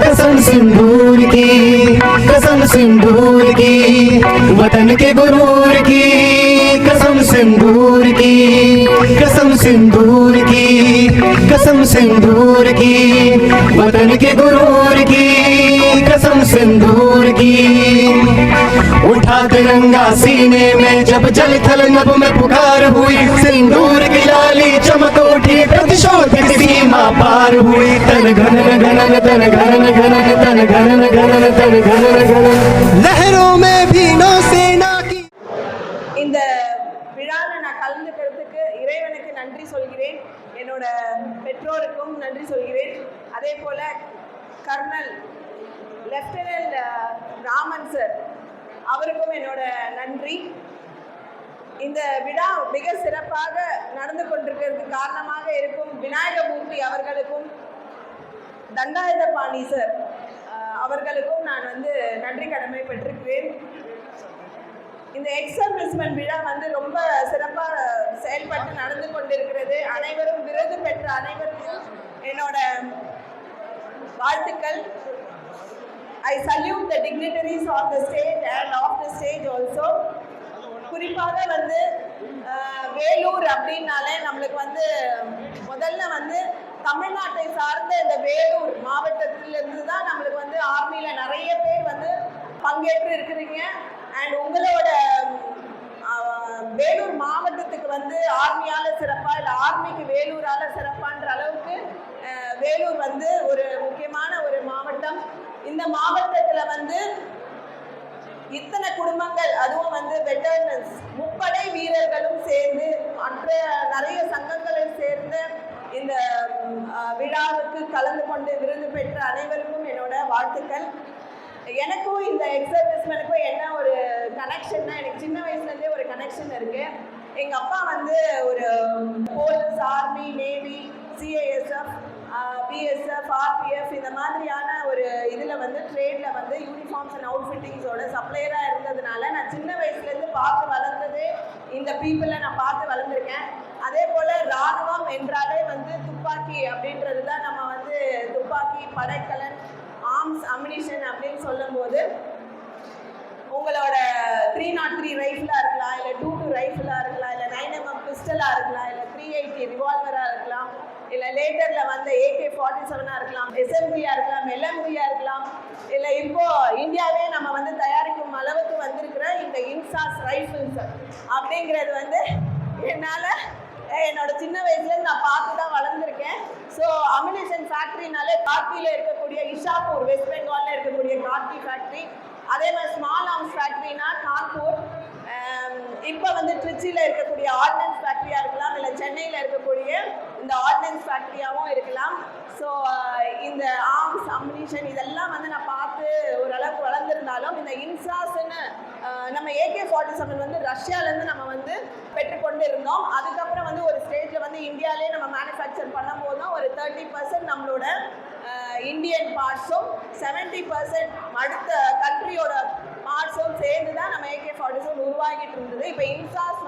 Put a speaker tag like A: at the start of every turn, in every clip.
A: कसम सिंदूर की, कसम सिंदूर की, वतन के गुरूर की, कसम सिंदूर की, कसम सिंदूर की, कसम सिंदूर की, वतन के गुरूर की, कसम सिंदूर की। उठा तिरंगा सीने में जब जल थल नभ में पुकार हुई, सिंदूर की लाली चमक उठी, प्रतिशोध की सीमा पार हुई। तन घनन घनन तन घनन घनन तन घनन घनन तन घनन घनन, लहरों में भी नौसेना की।
B: இந்த விழாவில் நான் கலந்துக்கிறதுக்கு இறைவனுக்கு நன்றி சொல்கிறேன், என்னோட பெற்றோருக்கும் நன்றி சொல்கிறேன். அதே போல கர்னல் லெப்டினன்ட் ராமன் சார் அவருக்கும் என்னோட நன்றி. இந்த விழா மிக சிறப்பாக நடந்து கொண்டிருக்கிறதுக்கு காரணமாக இருக்கும் விநாயகமூர்த்தி அவர்களுக்கும் தண்டாயுதபாணி சார் அவர்களுக்கும் நான் நன்றி கடமைப்பட்டிருக்கிறேன். இந்த எக்ஸர்விஸ்மென்ட் விழா ரொம்ப சிறப்பாக செயல்பட்டு நடந்து கொண்டிருக்கிறது. அனைவரும் விருது பெற்ற அனைவருக்கும் என்னோட வாழ்த்துக்கள். I salute the dignitaries on the stage and off the stage also. குறிப்பாக வேலூர் அப்படின்னாலே நம்மளுக்கு முதல்ல தமிழ்நாட்டை சார்ந்த இந்த வேலூர் மாவட்டத்திலிருந்து தான் நம்மளுக்கு ஆர்மியில நிறைய பேர் பங்கேற்று இருக்கிறீங்க. அண்ட் உங்களோட வேலூர் மாவட்டத்துக்கு ஆர்மியால சிறப்பா இல்லை ஆர்மிக்கு வேலூரால சிறப்பான்ற அளவுக்கு வேலூர் ஒரு முக்கியமான ஒரு மாவட்டம். இந்த மாவட்டத்துல இத்தனை குடும்பங்கள், அதுவும் வெட்டர்னஸ் முப்படை வீரர்களும் சேர்ந்து மற்ற நிறைய சங்கங்களை சேர்ந்து இந்த விழாவுக்கு கலந்து கொண்டு விருது பெற்ற அனைவருக்கும் என்னோட வாழ்த்துக்கள். எனக்கும் இந்த எக்ஸர்விஸ்மென்ட்டுக்கும் என்ன ஒரு கனெக்ஷன்னா, எனக்கு சின்ன வயசுலேருந்தே ஒரு கனெக்ஷன் இருக்கு. எங்கள் அப்பா ஒரு police, army, navy, CISF, BSF, RPF இந்த மாதிரியான ஒரு இதில் ட்ரேடில் யூனிஃபார்ம்ஸ் அண்ட் அவுட்ஃபிட்டிங்ஸோட சப்ளையராக இருந்ததுனால நான் சின்ன வயசுலேருந்து பார்த்து வளர்ந்தது இந்த பீப்புளை நான் பார்த்து வளர்ந்துருக்கேன். அதே போல் இராணுவம் என்றாலே துப்பாக்கி அப்படின்றது தான் நம்ம துப்பாக்கி, படைக்கலன், ஆர்ம்ஸ், அம்யூனிஷன் அப்படின்னு சொல்லும்போது உங்களோட 303 ரைஃபிளாக இருக்கலாம், இல்லை 22 ரைஃபிளாக இருக்கலாம், இல்லை 9mm பிஸ்டலாக இருக்கலாம், இல்லை 380 ரிவால்வராக இருக்கலாம், இல்லை லேட்டரில் AK-47 இருக்கலாம், SMG-யாக இருக்கலாம், LMG-யாக இருக்கலாம், இல்லை இப்போ இந்தியாவே நம்ம தயாரிக்கும் அளவுக்கு வந்திருக்கிற இந்த இன்சாஸ் ரைஃபிள்ஸ் அப்படிங்கிறது என்னால் என்னோட சின்ன வயசுலேருந்து நான் பார்த்து தான் வளர்ந்துருக்கேன். ஸோ அம்யூனிஷன் ஃபேக்ட்ரினாலே கார்கியில் இருக்கக்கூடிய இஷாப்பூர், வெஸ்ட் பெங்காலில் இருக்கக்கூடிய கார்கி ஃபேக்ட்ரி, அதே மாதிரி ஸ்மால் ஆர்ம்ஸ் ஃபேக்ட்ரினா கான்பூர், இப்போ ட்ரிச்சியில் இருக்கக்கூடிய ஆர்டினன்ஸ் ஃபேக்ட்ரியாக இருக்கலாம், இல்லை சென்னையில் இருக்கக்கூடிய இந்த ஆர்டினன்ஸ் ஃபேக்ட்ரியாகவும் இருக்கலாம். ஸோ இந்த ஆர்ம்ஸ், அம்யூனிஷன் இதெல்லாம் நான் பார்த்து ஓரளவுக்கு வளர்ந்துருந்தாலும் இந்த இன்சாஸ்ன்னு நம்ம AK-47 ரஷ்யாவிலேருந்து நம்ம பெற்றுக்கொண்டு இருந்தோம். அதுக்கப்புறம் ஒரு ஸ்டேஜில் இந்தியாவிலே நம்ம மேனுஃபேக்சர் பண்ணும் போது தான் ஒரு 30% நம்மளோட இந்தியன் பார்ட்ஸும் 70% அடுத்த கண்ட்ரியோட பார்ட்ஸும் சேர்ந்து தான் நம்ம AK-47 உருவாகிட்டு இருந்தது. இப்போ இன்சாஸ்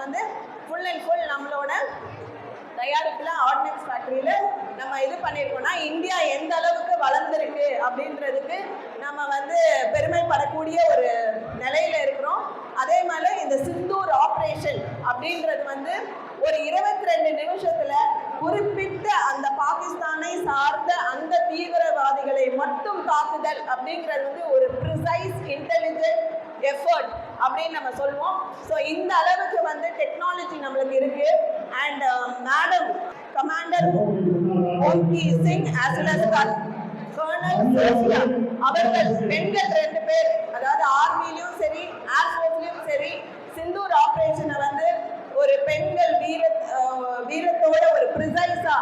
B: ஃபுல் அண்ட் ஃபுல் நம்மளோட தயாரிப்பில் ஆர்டினன்ஸ் ஃபேக்ட்ரியில் நம்ம இது பண்ணியிருக்கோம்னா இந்தியா எந்த அளவுக்கு வளர்ந்துருக்கு அப்படின்றதுக்கு நம்ம பெருமைப்படக்கூடிய ஒரு நிலையில் இருக்கிறோம். அதே மாதிரி இந்த சிந்தூர் ஆப்ரேஷன் அப்படின்றது ஒரு 22 நிமிஷத்தில் குறிப்பிட்ட அந்த பாகிஸ்தானை சார்ந்த அந்த தீவிரவாதிகளை மட்டும் தாக்குதல் அப்படிங்கிறது ஒரு ப்ரிசைஸ் இன்டெலிஜென்ட் எஃபர்ட் அப்படின்னு நம்ம சொல்லுவோம். ஸோ இந்த அளவுக்கு டெக்னாலஜி நம்மளுக்கு இருக்கு. அண்ட் மேடம் கமாண்டர் ஓங்கி Singh as well as colonel Sofiya அவர்கள் பெண்கள் 2 பேர், அதாவது ஆர்மிலையும் சரி ஏர்ஃபோர்ஸ்லையும் சரி சிந்தூர் ஆப்ரேஷனை ஒரு பெண்கள் வீரத்தோட ஒரு ப்ரிசைஸா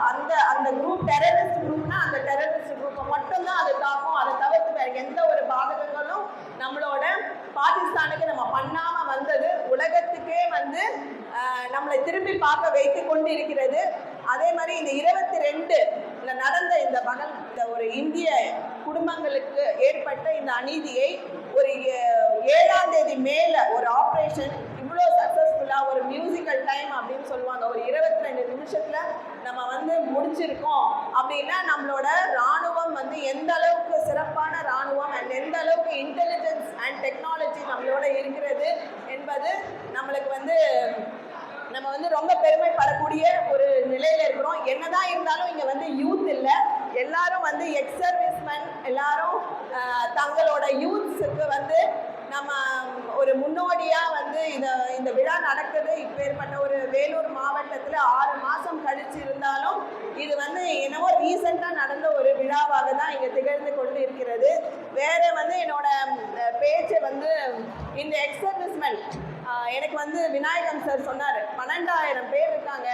B: அந்த குரூப் டெரரிஸ்ட் குரூப்னா அந்த டெரரிஸ்ட் குரூப்பை மட்டும்தான் அது தாக்கும். அதை தவிர்த்து வேற எந்த ஒரு பாதகங்களும் நம்மளோட பாகிஸ்தானுக்கு நம்ம பண்ணாம வந்தது உலகத்துக்கே நம்மளை திரும்பி பார்க்க வைத்து கொண்டு இருக்கிறது. அதே மாதிரி இந்த 22 நடந்த இந்த ஒரு இந்திய குடும்பங்களுக்கு ஏற்பட்ட இந்த அநீதியை ஒரு 7ஆம் தேதி மேல ஒரு ஆப்ரேஷன் இவ்வளோ சக்ஸஸ்ஃபுல்லாக ஒரு மியூசிக்கல் டைம் அப்படின்னு சொல்லுவாங்க, ஒரு 22 நிமிஷத்துல நம்ம முடிச்சிருக்கோம் அப்படி அப்படின்னா நம்மளோட ராணுவம் வந்து எந்த அளவுக்கு சிறப்பான ராணுவம் அண்ட் எந்த அளவுக்கு இன்டெலிஜென்ஸ் அண்ட் டெக்னாலஜி நம்மளோட இருக்கிறது என்பது நம்மளுக்கு வந்து நம்ம வந்து ரொம்ப பெருமைப்படக்கூடிய ஒரு நிலையில இருக்கிறோம். என்னதான் இருந்தாலும் இங்க வந்து யூத் இல்லை, எல்லாரும் வந்து எக்ஸ் சர்வீஸ்மேன், எல்லாரும் தங்களோட யூத்ஸுக்கு வந்து நம்ம ஒரு முன்னோடியா வந்து இந்த விழா நடக்குது. இப்பேற்பட்ட ஒரு வேலூர் மாவட்டத்துல 6 மாசம் கழிச்சு இருந்தாலும் இது வந்து என்னவோ ரீசெண்டா நடந்த ஒரு விழாவாக தான் இங்க திகழ்ந்து கொண்டு இருக்கிறது. வேற வந்து என்னோட பேச்சு வந்து இந்த எக்ஸ் சர்வீஸ்மேன் எனக்கு வந்து விநாயகம் சார் சொன்னார், 12,000 பேர் இருக்காங்க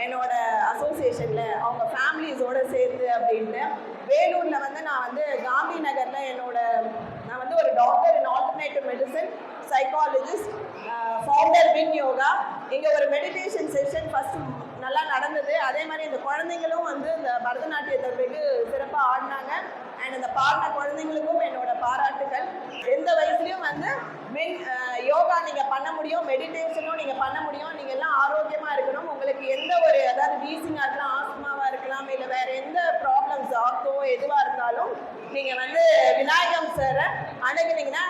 B: என்னோட அசோசியேஷன்ல, அவங்க ஃபேமிலிஸோட சேர்த்து அப்படின்ட்டு. வேலூர்ல வந்து நான் வந்து காந்தி நகர்ல நான் வந்து ஒரு doctor in alternative medicine, psychologist, founder வின் யோகா. இங்க ஒரு மெடிடேஷன் செஷன் ஃபர்ஸ்ட் நல்லா நடந்தது. அதே மாதிரி இந்த குழந்தைங்களும் வந்து இந்த பரதநாட்டியத்தை வெகு சிறப்பாக ஆடினாங்க. அண்ட் இந்த பாடின குழந்தைங்களுக்கும் என்னோட பாராட்டுகள். எந்த வயசுலையும் வந்து யோகா நீங்கள் பண்ண முடியும், மெடிடேஷனும் நீங்கள் பண்ண முடியும். நீங்கள் எல்லாம் ஆரோக்கியமாக இருக்கணும். உங்களுக்கு எந்த ஒரு அதாவது வீசிங்காக இருக்கலாம், ஆஸ்மாவாக இருக்கலாம், இல்லை வேறு எந்த ப்ராப்ளம்ஸ் ஆர்த்தோ எதுவாக இருந்தாலும் நீங்கள் வந்து விநாயகம் சாரை அணுகுனீங்கன்னா